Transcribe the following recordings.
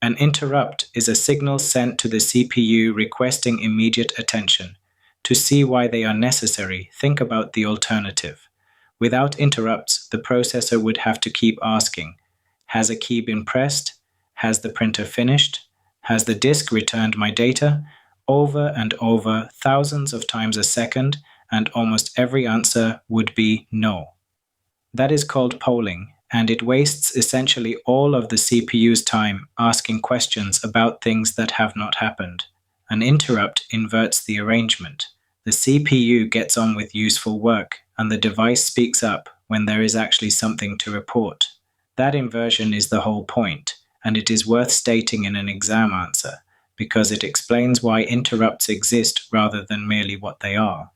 An interrupt is a signal sent to the CPU requesting immediate attention. To see why they are necessary, think about the alternative. Without interrupts, the processor would have to keep asking, has a key been pressed? Has the printer finished? Has the disk returned my data? Over and over, thousands of times a second, and almost every answer would be no. That is called polling, and it wastes essentially all of the CPU's time asking questions about things that have not happened. An interrupt inverts the arrangement. The CPU gets on with useful work, and the device speaks up when there is actually something to report. That inversion is the whole point, and it is worth stating in an exam answer, because it explains why interrupts exist rather than merely what they are.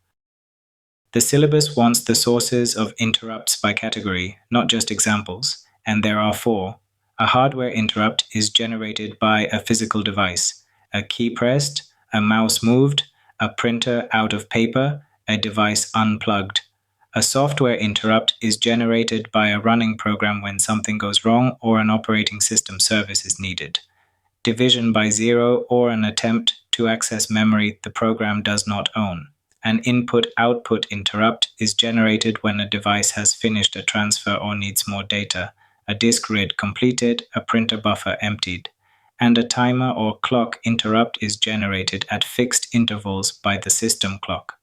The syllabus wants the sources of interrupts by category, not just examples, and there are 4. A hardware interrupt is generated by a physical device, a key pressed, a mouse moved, a printer out of paper, a device unplugged. A software interrupt is generated by a running program when something goes wrong or an operating system service is needed. Division by 0 or an attempt to access memory the program does not own. An input-output interrupt is generated when a device has finished a transfer or needs more data, a disk read completed, a printer buffer emptied. And a timer or clock interrupt is generated at fixed intervals by the system clock.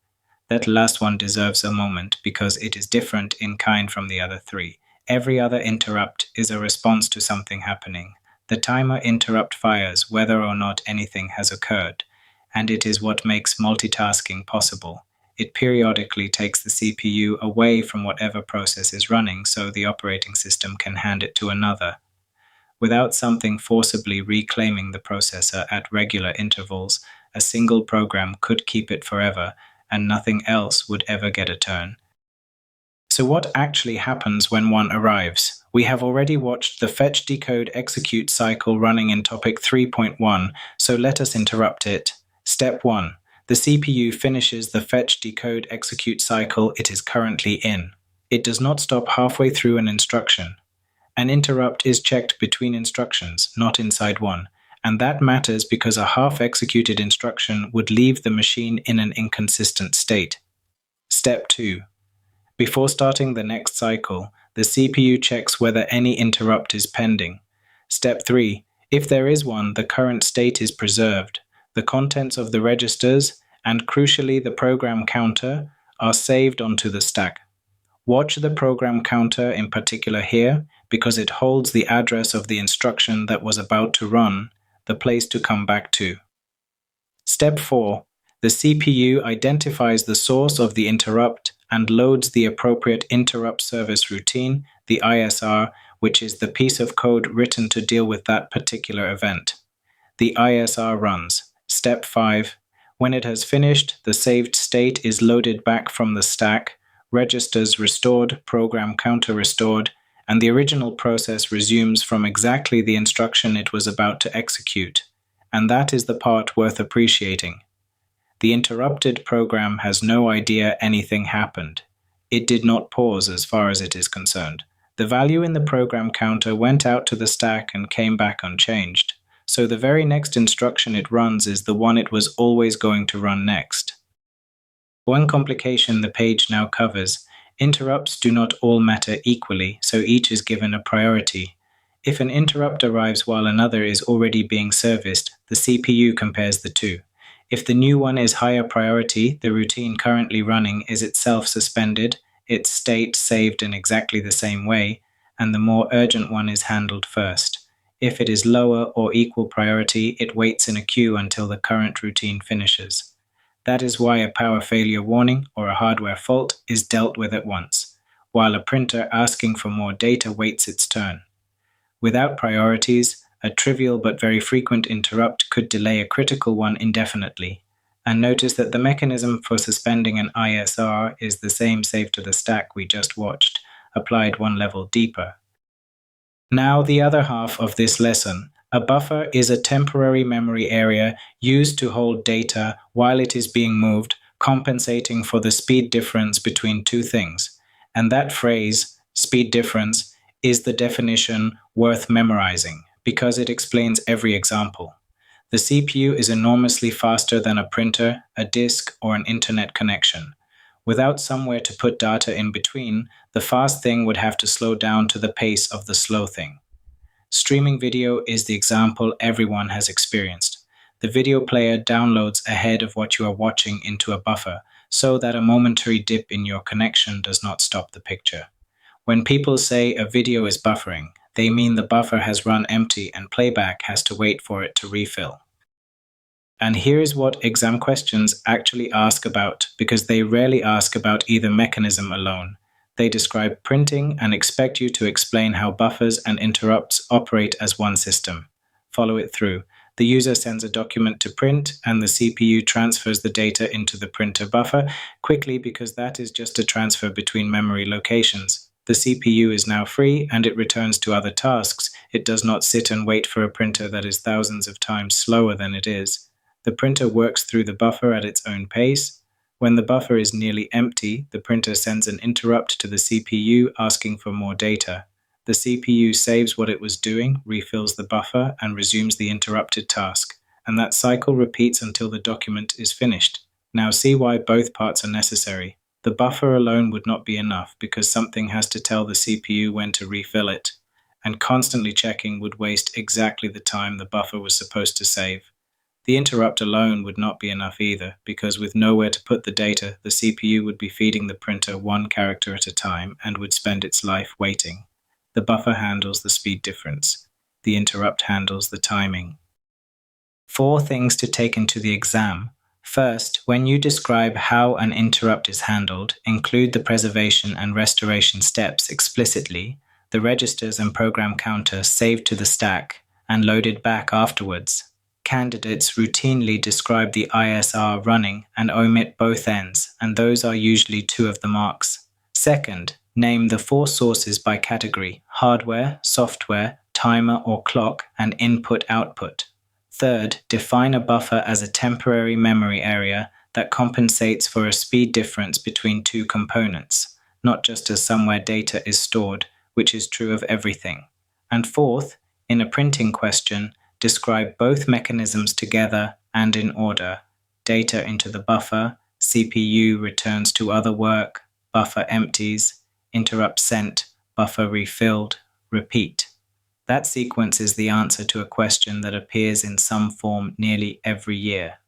That last one deserves a moment because it is different in kind from the other 3. Every other interrupt is a response to something happening. The timer interrupt fires whether or not anything has occurred, and it is what makes multitasking possible. It periodically takes the CPU away from whatever process is running so the operating system can hand it to another. Without something forcibly reclaiming the processor at regular intervals, a single program could keep it forever, and nothing else would ever get a turn. So what actually happens when one arrives? We have already watched the fetch, decode, execute cycle running in topic 3.1, so let us interrupt it. Step 1. The CPU finishes the fetch, decode, execute cycle it is currently in. It does not stop halfway through an instruction. An interrupt is checked between instructions, not inside one, and that matters because a half-executed instruction would leave the machine in an inconsistent state. Step 2. Before starting the next cycle, the CPU checks whether any interrupt is pending. Step 3. If there is one, the current state is preserved. The contents of the registers, and crucially the program counter, are saved onto the stack. Watch the program counter in particular here, because it holds the address of the instruction that was about to run, the place to come back to. Step 4. The CPU identifies the source of the interrupt and loads the appropriate interrupt service routine, the ISR, which is the piece of code written to deal with that particular event. The ISR runs. Step 5. When it has finished, the saved state is loaded back from the stack, registers restored, program counter restored, and the original process resumes from exactly the instruction it was about to execute. And that is the part worth appreciating. The interrupted program has no idea anything happened. It did not pause as far as it is concerned. The value in the program counter went out to the stack and came back unchanged. So the very next instruction it runs is the one it was always going to run next. One complication the page now covers: interrupts do not all matter equally, so each is given a priority. If an interrupt arrives while another is already being serviced, the CPU compares the two. If the new one is higher priority, the routine currently running is itself suspended, its state saved in exactly the same way, and the more urgent one is handled first. If it is lower or equal priority, it waits in a queue until the current routine finishes. That is why a power failure warning or a hardware fault is dealt with at once, while a printer asking for more data waits its turn. Without priorities, a trivial but very frequent interrupt could delay a critical one indefinitely. And notice that the mechanism for suspending an ISR is the same save to the stack we just watched, applied one level deeper. Now the other half of this lesson. A buffer is a temporary memory area used to hold data while it is being moved, compensating for the speed difference between two things. And that phrase, speed difference, is the definition worth memorizing, because it explains every example. The CPU is enormously faster than a printer, a disk, or an internet connection. Without somewhere to put data in between, the fast thing would have to slow down to the pace of the slow thing. Streaming video is the example everyone has experienced. The video player downloads ahead of what you are watching into a buffer, so that a momentary dip in your connection does not stop the picture. When people say a video is buffering, they mean the buffer has run empty and playback has to wait for it to refill. And here's what exam questions actually ask about, because they rarely ask about either mechanism alone. They describe printing and expect you to explain how buffers and interrupts operate as one system. Follow it through. The user sends a document to print, and the CPU transfers the data into the printer buffer quickly because that is just a transfer between memory locations. The CPU is now free and it returns to other tasks. It does not sit and wait for a printer that is thousands of times slower than it is. The printer works through the buffer at its own pace. When the buffer is nearly empty, the printer sends an interrupt to the CPU asking for more data. The CPU saves what it was doing, refills the buffer, and resumes the interrupted task. And that cycle repeats until the document is finished. Now see why both parts are necessary. The buffer alone would not be enough because something has to tell the CPU when to refill it. And constantly checking would waste exactly the time the buffer was supposed to save. The interrupt alone would not be enough either, because with nowhere to put the data, the CPU would be feeding the printer one character at a time and would spend its life waiting. The buffer handles the speed difference. The interrupt handles the timing. 4 things to take into the exam. First, when you describe how an interrupt is handled, include the preservation and restoration steps explicitly, the registers and program counter saved to the stack and loaded back afterwards. Candidates routinely describe the ISR running and omit both ends, and those are usually 2 of the marks. Second, name the 4 sources by category: hardware, software, timer or clock, and input-output. Third, define a buffer as a temporary memory area that compensates for a speed difference between 2 components, not just as somewhere data is stored, which is true of everything. And fourth, in a printing question, describe both mechanisms together and in order. Data into the buffer, CPU returns to other work, buffer empties, interrupt sent, buffer refilled, repeat. That sequence is the answer to a question that appears in some form nearly every year.